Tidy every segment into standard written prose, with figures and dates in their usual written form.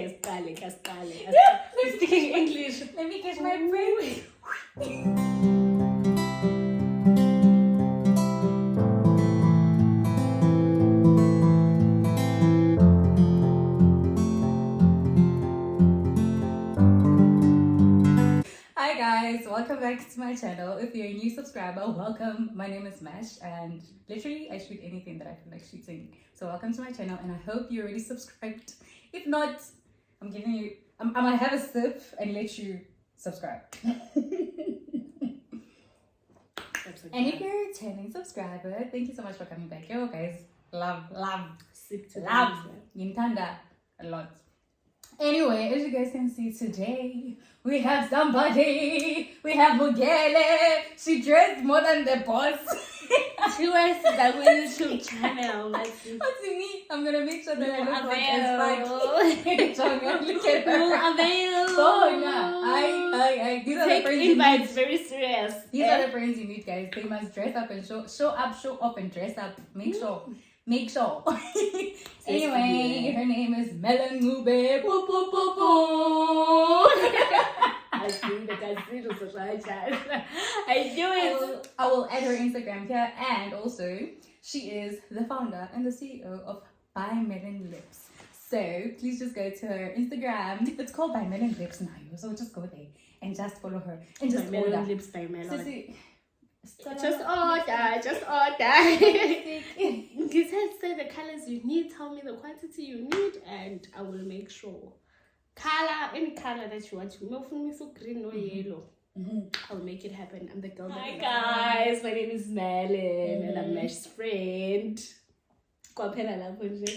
I'm speaking English. Let me catch my breath. Hi guys, welcome back to my channel. If you're a new subscriber, welcome. My name is Mesh and literally I shoot anything that I feel like shooting. So welcome to my channel and I hope you're already subscribed. If not, I'm gonna have a sip and let you subscribe. And if you're a returning subscriber, thank you so much for coming back. Yo guys, love. Yintanda a lot. Anyway, as you guys can see today, we have somebody. We have Bugele. She dressed more than the boss. She wears that YouTube channel. What's in me? I'm gonna make sure that I look like as Look at her. Oh, yeah. These are the Take friends invites very serious. These are the friends you need, guys. They must dress up and show up and dress up. Make sure. Anyway, her name is Mellon. I will add her Instagram here, and also she is the founder and the CEO of By Mellon Lips. So please just go to her Instagram. It's called By Mellon Lips now, so just go there and just follow her and just By order. Mellon Lips by Mellon. Just order. He said, say the colors you need, tell me the quantity you need, and I will make sure. Any color that you want. No for me, so green or yellow. I'll make it happen. I'm the girl. Hi guys, my name is Mellon, and I'm Mesh's friend.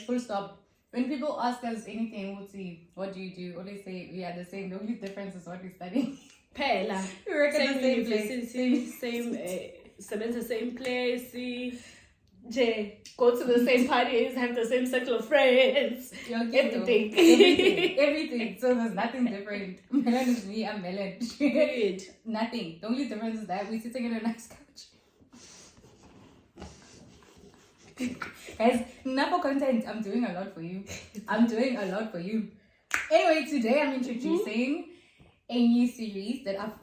Full stop. When people ask us anything, we'll see, what do you do? Always say we are the same. The only difference is what we're studying. Pela. We work at the same place. Same place. Go to the same parties, have the same circle of friends. Everything. So there's nothing different. Mellon is me, I'm Mellon. Nothing. The only difference is that we're sitting in a nice couch. Guys, enough for content. I'm doing a lot for you. Anyway, today I'm introducing a new series that I've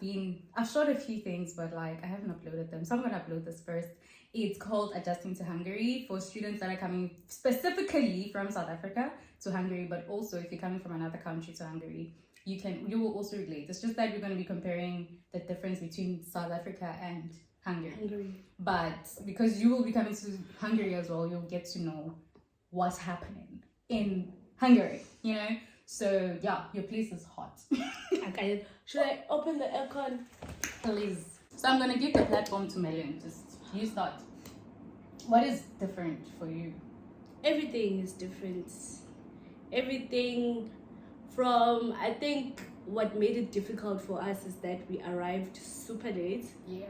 shot a few things, but like I haven't uploaded them, so I'm gonna upload this first. It's called Adjusting to Hungary, for students that are coming specifically from South Africa to Hungary, but also if you're coming from another country to Hungary, you will also relate. It's just that we're going to be comparing the difference between South Africa and Hungary. But because you will be coming to Hungary as well, you'll get to know what's happening in Hungary, you know? So yeah, your place is hot. Okay, should I open the aircon? Please. So I'm gonna give the platform to Mellon. Just you start. What is different for you? Everything is different. Everything from, I think what made it difficult for us is that we arrived super late. Yeah.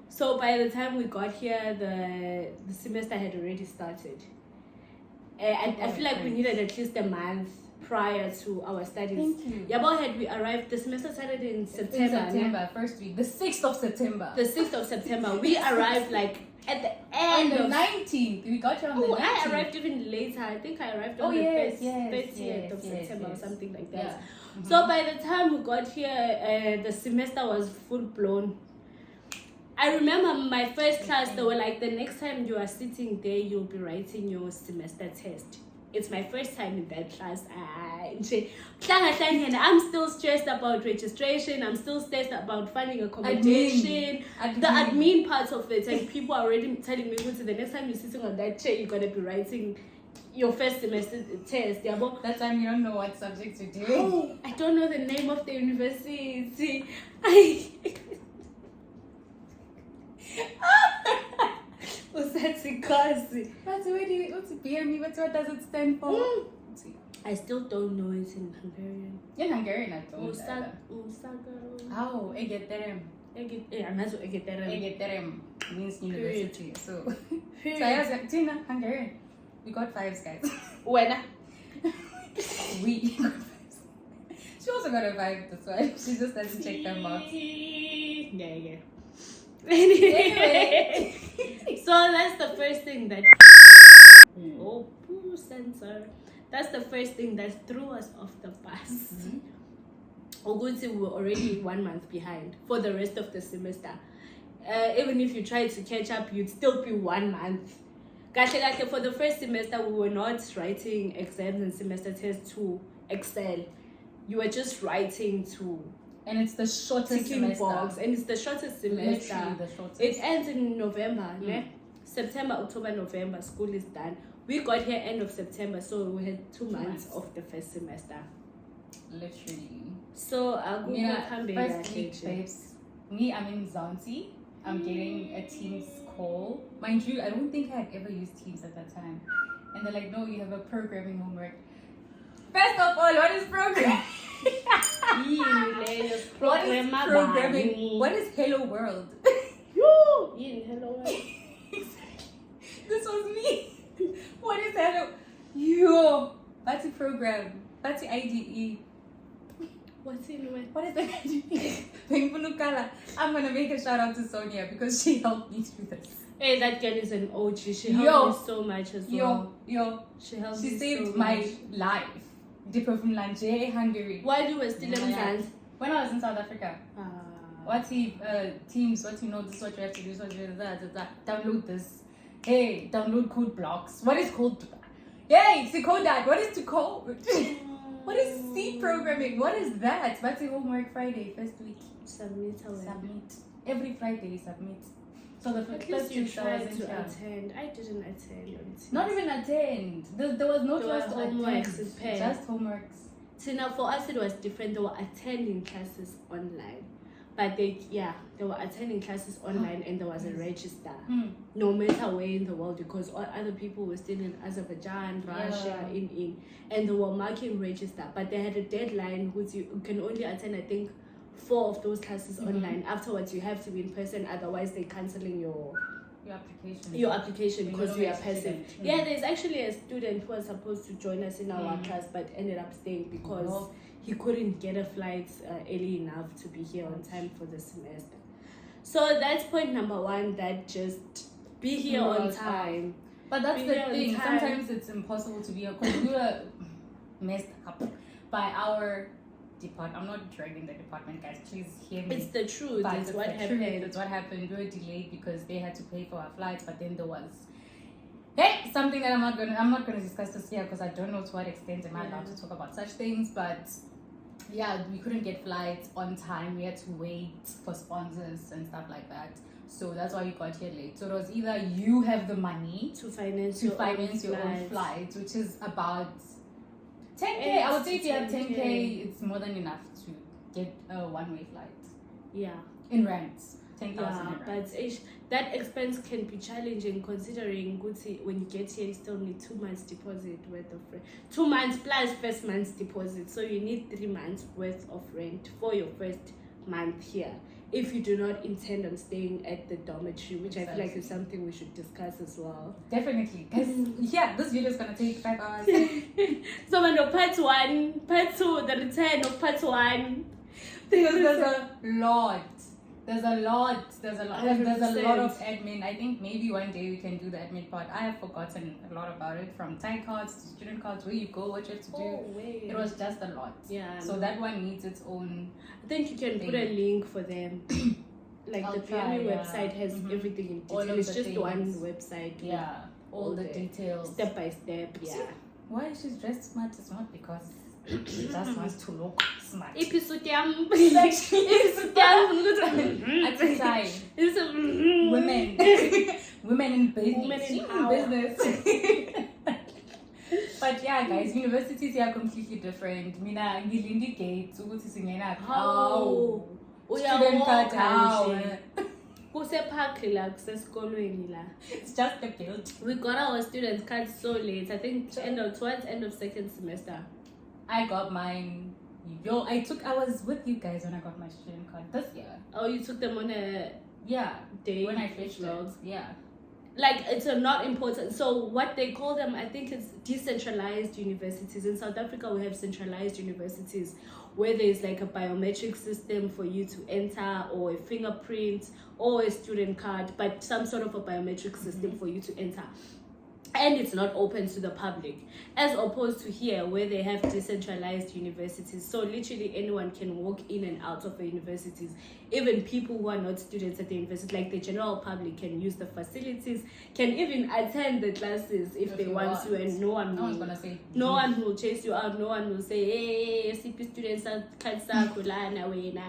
So by the time we got here, the semester had already started. And I feel like we needed at least a month prior to our studies. Thank you. Had we arrived, the semester started in September. First week, the 6th of September. We arrived like at the end on the 19th. We got here on the 19th. I arrived even later. I think I arrived on the 30th of September or something like that. Yeah. So by the time we got here, the semester was full blown. I remember my first class, they were like, the next time you are sitting there, you'll be writing your semester test. It's my first time in that class. I'm still stressed about registration. I'm still stressed about finding accommodation. The admin part of it. And people are already telling me, the next time you're sitting on that chair, you're going to be writing your first semester test. That time you don't know what subjects you're doing. Oh, I don't know the name of the university. What's that? What does it stand for? I still don't know it in Hungarian. In Hungarian, I don't know. Egeterem. Egeterem means university. So I was like, Tina, Hungarian. We got 5s, guys. When? We got 5s. She also got a 5, that's why. She just doesn't check them out. Yeah. Anyway. So that's the first thing that That's the first thing that threw us off the bus. We were already 1 month behind for the rest of the semester. Even if you tried to catch up, you'd still be 1 month. For the first semester, we were not writing exams and semester tests to excel. You were just writing to... And it's the shortest semester. Box, and it's the shortest semester. Literally the shortest. It ends in November. September, October, November, school is done. We got here end of September, so we had 2 months of the first semester. Literally. So I'll go come back. First week, babes. Me, I'm in Zanzi. I'm getting a Teams call. Mind you, I don't think I had ever used Teams at that time. And they're like, no, you have a programming homework. First of all, what is programming? What is programming? What is Hello World? Hello World. This was me. What is Hello? Yo, that's a program. That's the IDE. What's in it? What is the IDE? I'm gonna make a shout out to Sonia because she helped me through this. Hey, that girl is an OG. She helped me so much as well. She helped me saved my life. From Hungary. While you were still in France? When I was in South Africa. What's he Teams? What you know? This is what you have to do. This is what you have to do. Download this. Hey, download code blocks. What is code? Hey, see code that. What is to code? What is C programming? What is that? What's the homework Friday first week? Submit. Every Friday submit. So the first you tried to attend. I didn't attend. Not even attend. There was no choice to homeworks. attend. Just homeworks. See, now for us it was different. They were attending classes online. But they were attending classes online and there was a register. No matter where in the world, because all other people were still in Azerbaijan, Russia, and they were marking register. But they had a deadline which you can only attend, I think, 4 of those classes online. Afterwards, you have to be in person, otherwise they're cancelling your application because you are person. There's actually a student who was supposed to join us in our class but ended up staying because he couldn't get a flight early enough to be here on time for the semester. So that's point number 1, that just be here on time. But that's the thing, sometimes it's impossible to be here because we were messed up by our department. I'm not dragging the department, guys, please hear me. It's the truth. It's what happened. That's what happened. We were delayed because they had to pay for our flights, but then there was something that I'm not gonna discuss this here because I don't know to what extent am I allowed to talk about such things, but we couldn't get flights on time. We had to wait for sponsors and stuff like that. So that's why we got here late. So it was either you have the money to finance your own flights, which is about 10K. I would say if you have 10K, it's more than enough to get a one-way flight. In rents. 10,000 but that expense can be challenging considering when you get here you still need 2 months deposit worth of rent. 2 months plus first month's deposit. So you need 3 months worth of rent for your first month here. If you do not intend on staying at the dormitory, which I feel like is something we should discuss as well. Definitely. Because, this video is going to take 5 hours. So, part 1, part 2, the return of part 1. Because there's a lot of admin. I think maybe one day we can do the admin part. I have forgotten a lot about it, from time cards to student cards, where you go, what you have to do. It was just a lot. So that one needs its own. I think you can put a link for them. Like the PME website has everything in detail. It's just one website. All the details. Step by step. Why she's dressed smart is not because she just wants to look smart. Women in business. But guys, universities are completely different. Mina ngilindi gates ukuthi singena how student card how. It's just a guilt. We got our student cards so late. I think towards end of second semester. I got mine. I was with you guys when I got my student card this year. Oh, you took them on a day when I finished vlogs. Like it's not important. So what they call them, I think it's decentralized universities. In South Africa, we have centralized universities where there's like a biometric system for you to enter, or a fingerprint, or a student card, but some sort of a biometric system for you to enter. and it's not open to the public, as opposed to here where they have decentralized universities. So literally anyone can walk in and out of the universities. Even people who are not students at the university, like the general public, can use the facilities, can even attend the classes if they want to, and no one will chase you out. No one will say, hey, CP students are kulana wena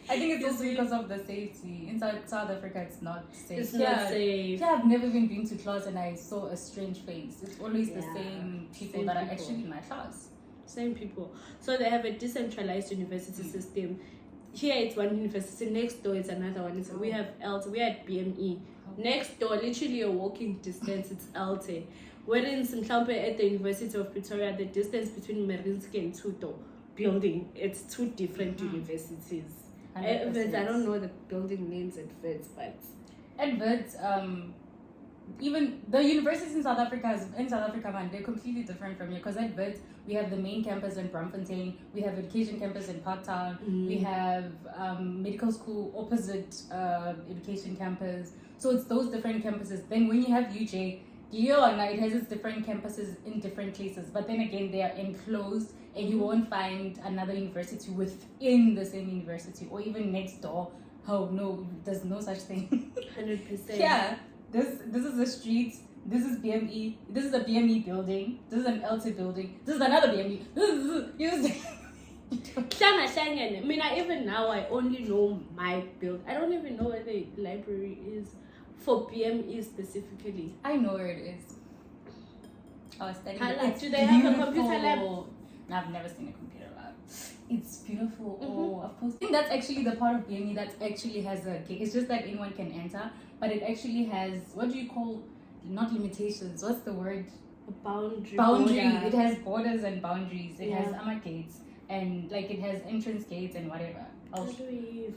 I think it's also because of the safety. In South Africa, it's not safe. It's not safe. Yeah, I've never even been to class and I saw a strange face. It's always the same people that are actually in my class. Same people. So they have a decentralized university system. Here it's one university, next door it's another one. We have ELTE, we had BME. Next door, literally a walking distance, it's ELTE. Whereas in Mhlawumbe at the University of Pretoria, the distance between Marinsky and Tuto building, it's two different universities. I don't know the building names at Wits, but at Wits, even the universities in South Africa, man, they're completely different from here. Because at Wits, we have the main campus in Braamfontein, we have education campus in Parktown, we have medical school opposite education campus. So it's those different campuses. Then when you have UJ, it has its different campuses in different places. But then again, they are enclosed, and you won't find another university within the same university or even next door. Oh no, there's no such thing. 100%. Yeah. This is a street. This is BME. This is a BME building. This is an ELTE building. This is another BME. Even now I only know my build. I don't even know where the library is for BME specifically. I know where it is. I was studying. Do they have a computer lab? No, I've never seen a computer lab. It's beautiful. Oh, of course. I think that's actually the part of BME that actually has a gate. It's just that anyone can enter, but it actually has, what do you call, not limitations, what's the word? A boundary. It has borders and boundaries. It has AMA gates, and like it has entrance gates and whatever. I'll show you.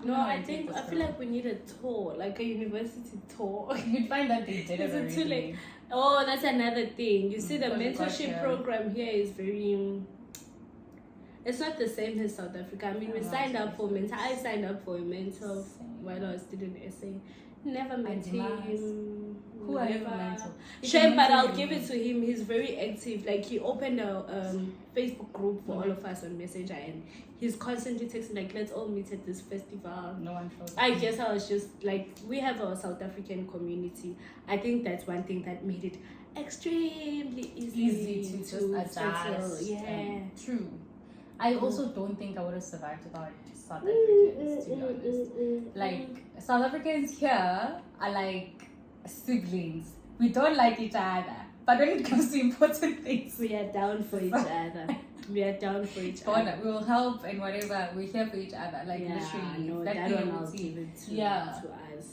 No, I feel like we need a tour, like a university tour. You'd find that they did it already. Oh, that's another thing. You see, the mentorship program here is very... It's not the same as South Africa. I mean, I signed up for a mentor while I was studying essay. Never met him. Who are you mentor? Shame, but I'll give it to him. He's very active. Like, he opened a Facebook group for all of us on Messenger, and he's constantly texting, like, let's all meet at this festival. No one shows. I guess I was just like, we have our South African community. I think that's one thing that made it extremely easy to just adjust. Yeah, true. I also don't think I would have survived without South Africans, to be honest. Like, South Africans here are like siblings. We don't like each other, but when it comes to important things, we are down for each other. We are down for each other. We will help and whatever. We're here for each other. Like, literally. No, that one I'll give it to us.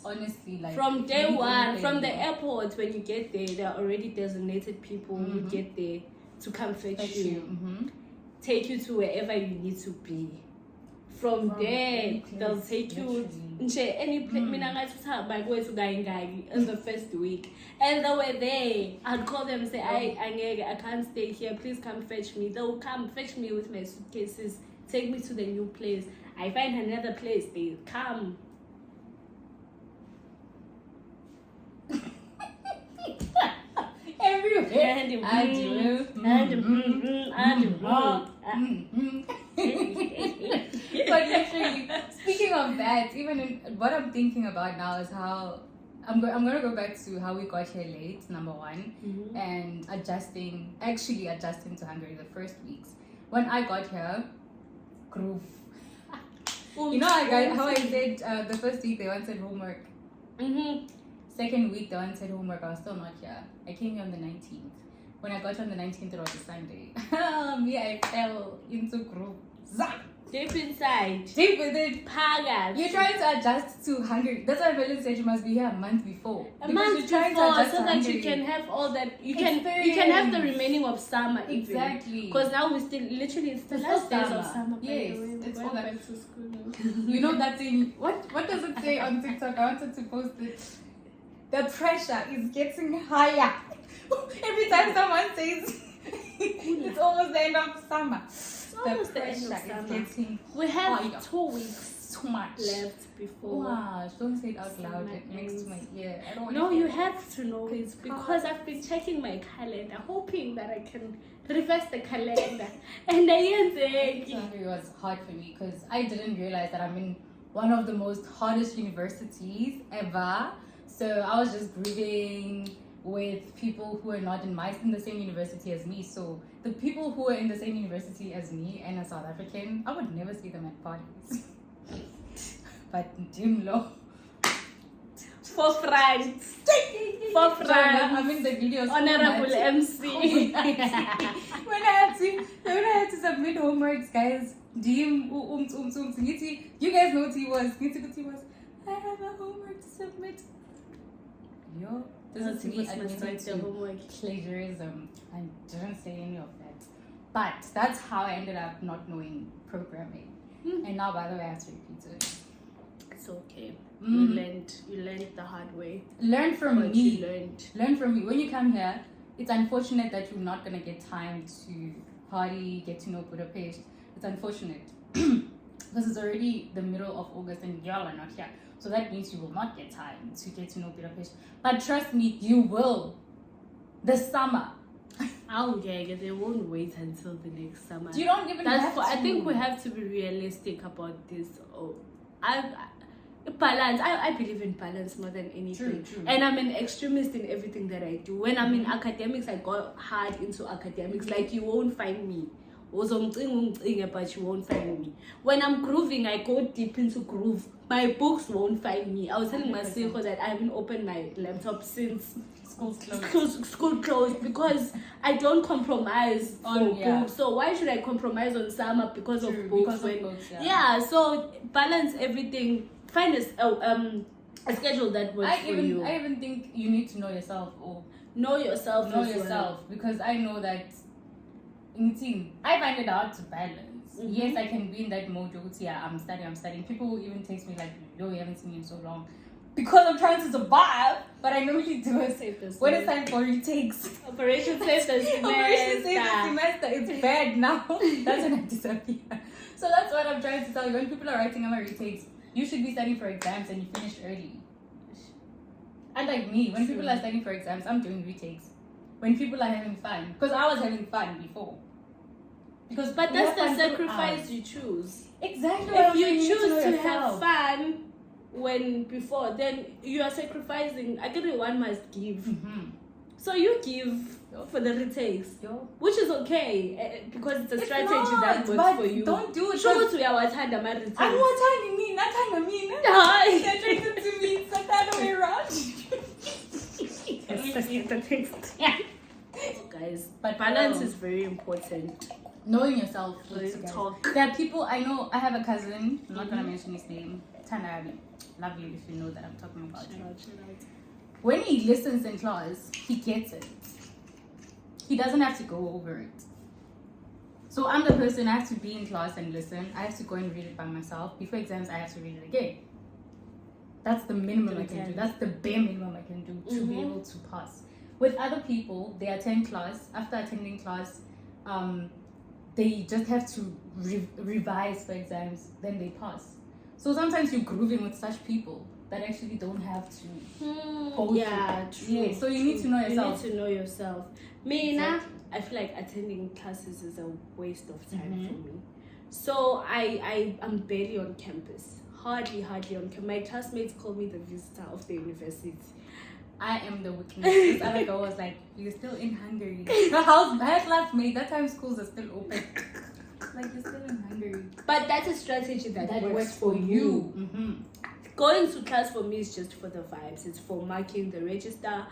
Honestly, like, from day one, from the airport, when you get there, there are already designated people who get there to come fetch you. Take you to wherever you need to be. From there, they'll take you any place. In the first week, and they were there. I'd call them and say, I can't stay here. Please come fetch me. They'll come fetch me with my suitcases. Take me to the new place. I find another place. They come. Everywhere. But literally, speaking of that, what I'm thinking about now is how I'm gonna go back to how we got here late, number one, and actually adjusting to Hungary the first weeks. When I got here, groove. You know how I said the first week they wanted homework. Second week they wanted homework. I was still not here. I came here on the 19th. When I got here on the 19th, it was a Sunday. I fell into groove. Zap! Deep inside. Deep within. Pagas. You're trying to adjust to Hungary. That's why Mellon said you must be here a month before. A month before, so that you can have all that. You can have the remaining of summer. Exactly. Because now we still literally it's the last days of summer. Yes, it's all that. To school. You know that thing. What does it say on TikTok? I wanted to post it. The pressure is getting higher. Every time someone says it's almost the end of summer. The pressure is getting. We have 2 weeks. too much. left before. Wow, don't say it out loud. It makes my ear. I don't No, you have to know it because I've been checking my calendar, hoping that I can reverse the calendar. And Hungary was hard for me because I didn't realize that I'm in one of the most hardest universities ever. So I was just grooving with people who are not in the same university as me. So the people who are in the same university as me and a South African, I would never see them at parties. But Jim Law. for France. For France. I'm in the videos. Honorable MC. when I had to submit homeworks, guys, you guys know what he was. I have a homework to submit. Yo, this is me admitting to plagiarism. I didn't say any of that. But that's how I ended up not knowing programming. And now, by the way, I have to repeat it. It's okay. You learned the hard way. Learn from What me. you learned. Learn from me. When you come here, it's unfortunate that you're not gonna get time to party, get to know Budapest. It's unfortunate because it's already the middle of August and y'all are not here. So that means you will not get time to get to know Budapest. But trust me, you will. The summer. They won't wait until the next summer. You don't even have to. I think we have to be realistic about this. Balance. I believe in balance more than anything. True. And I'm an extremist in everything that I do. When I'm in academics, I go hard into academics. Like you won't find me. But you won't find me. When I'm grooving, I go deep into groove. My books won't find me. I was telling my sister that I haven't opened my laptop since school closed because I don't compromise on books. So why should I compromise on summer because of books? So balance everything. Find a schedule that works for you. I even think you need to know yourself or know yourself. Because I know that I find it hard to balance. Yes, I can be in that mode. I'm studying. People will even text me like, "Yo, you haven't seen me in so long," because I'm trying to survive. But I normally do it when it's time for retakes. Operation Save the Semester. It's bad now. That's when I disappear. So that's what I'm trying to tell you. When people are writing my retakes, you should be studying for exams and you finish early. And like me, when people are studying for exams, I'm doing retakes. When people are having fun, because I was having fun before. But that's the sacrifice you choose. Exactly. If you choose to have fun before, then you are sacrificing. I think one must give. So you give for the retakes, which is okay because it's a strategy that works for you. Don't do it. Show to your Watanda retakes. I'm Watanda me, not Watanda me. They're trying to me. It's the other way around. Guys, but balance is very important. Knowing yourself. Talk. There are people I know. I have a cousin. I'm not gonna mention his name. Tana, love you if you know that I'm talking about you. When he listens in class, he gets it. He doesn't have to go over it. So I'm the person, I have to be in class and listen. I have to go and read it by myself. Before exams, I have to read it again. That's the minimum I can do. That's the bare minimum I can do to be able to pass. With other people, they attend class. After attending class, they just have to revise for exams, then they pass. So sometimes you're grooving with such people that actually don't have to go through. True. So you need to know yourself. You need to know yourself. Exactly. I feel like attending classes is a waste of time for me. So I'm barely on campus. Hardly on campus. My classmates call me the visitor of the university. I am the witness. This other girl was like, "You're still in Hungary." Her classmate, that time schools are still open. Like, you're still in Hungary. But that's a strategy that works for you. Going to class for me is just for the vibes. It's for marking the register.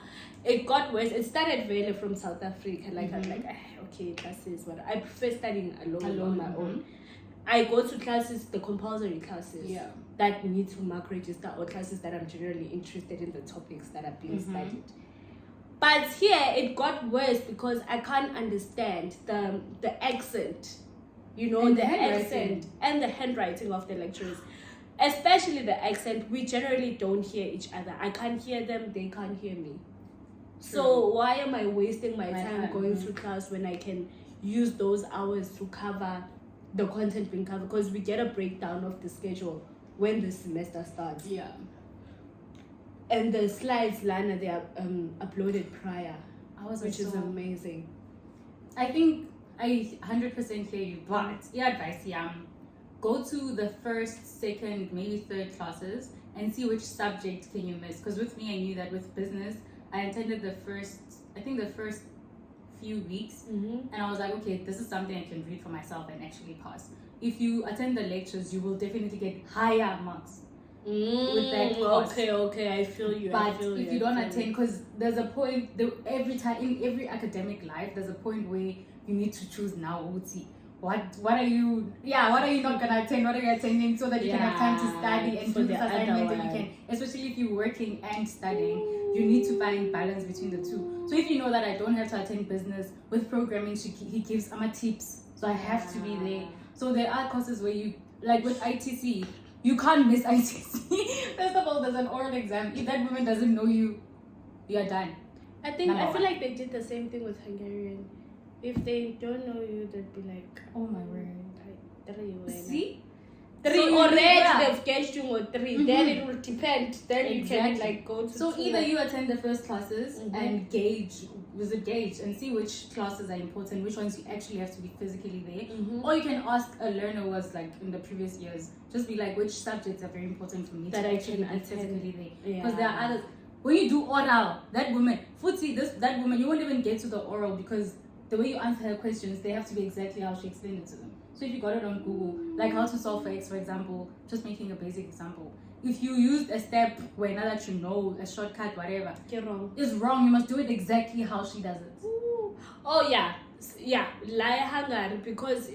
It got worse. It started really from South Africa. I'm like, okay, classes. What I prefer studying alone on my own. I go to classes, the compulsory classes that need to mark register, or classes that I'm generally interested in the topics that are being studied. But here it got worse because I can't understand the accent, and the accent and the handwriting of the lecturers. Especially the accent, we generally don't hear each other. I can't hear them, they can't hear me. True. So why am I wasting my time going through class when I can use those hours to cover the content being covered? Because we get a breakdown of the schedule when the semester starts. Yeah. And the slides, Lana, they are uploaded prior, which is so amazing. I think I 100% hear you, but your advice, go to the first, second, maybe third classes and see which subject can you miss. Because with me, I knew that with business, I attended the first few weeks, and I was like, okay, this is something I can read for myself and actually pass. If you attend the lectures, you will definitely get higher marks with that course. Okay, I feel you. But if you don't attend, because there's a point, every time in every academic life, there's a point where you need to choose now. What are you not gonna attend? What are you attending so that you can have time to study and do this assignment that you can, especially if you're working and studying, you need to find balance between the two. So if you know that I don't have to attend business with programming, he gives tips, so I have to be there. So there are courses where you, like with ITC, you can't miss ITC. First of all, there's an oral exam. If that woman doesn't know you, you're done. I feel like they did the same thing with Hungarian. If they don't know you, they'd be like, oh my word. See? 3 already they've gauged you with 3. Then it will depend. Then you can like go to. So either you attend the first classes and gauge and see which classes are important, which ones you actually have to be physically there, or you can ask a learner who was like in the previous years, just be like, which subjects are very important for me that to I actually can be physically there, because Yeah. there are others. When you do oral, that woman, that woman, you won't even get to the oral because the way you answer her questions, they have to be exactly how she explained it to them. So if you got it on Google, like how to solve for X, for example, just making a basic example. If you used a step where now that you know, a shortcut, whatever, it's wrong. You must do it exactly how she does it. Ooh. Oh yeah, lie Hungary, because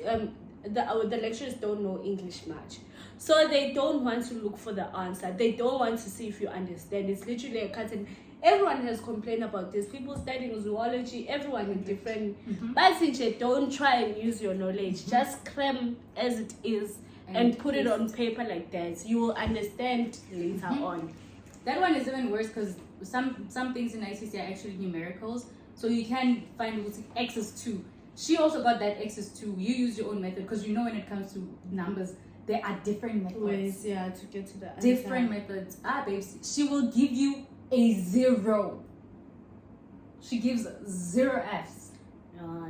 the lecturers don't know English much. So they don't want to look for the answer. They don't want to see if you understand. It's literally a cut and everyone has complained about this. People studying zoology, everyone in different. But don't try and use your knowledge. Just cram as it is and put it on paper like that. You will understand later on. That one is even worse because some things in ICC are actually numericals. So you can find X is 2. She also got that X is 2. You use your own method because you know when it comes to numbers, there are different methods. Ways, to get to the answer. Different methods. Babes, she will give you a 0. She gives 0 Fs. No.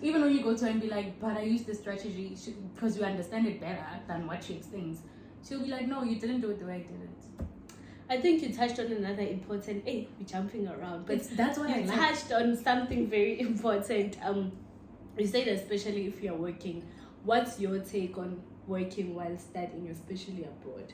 Even when you go to her and be like, but I used this strategy because you understand it better than what she explains, she'll be like, no, you didn't do it the way I did it. I think you touched on another important. We're jumping around, but that's what you touched on something very important. You said especially if you're working. What's your take on working while studying, especially abroad?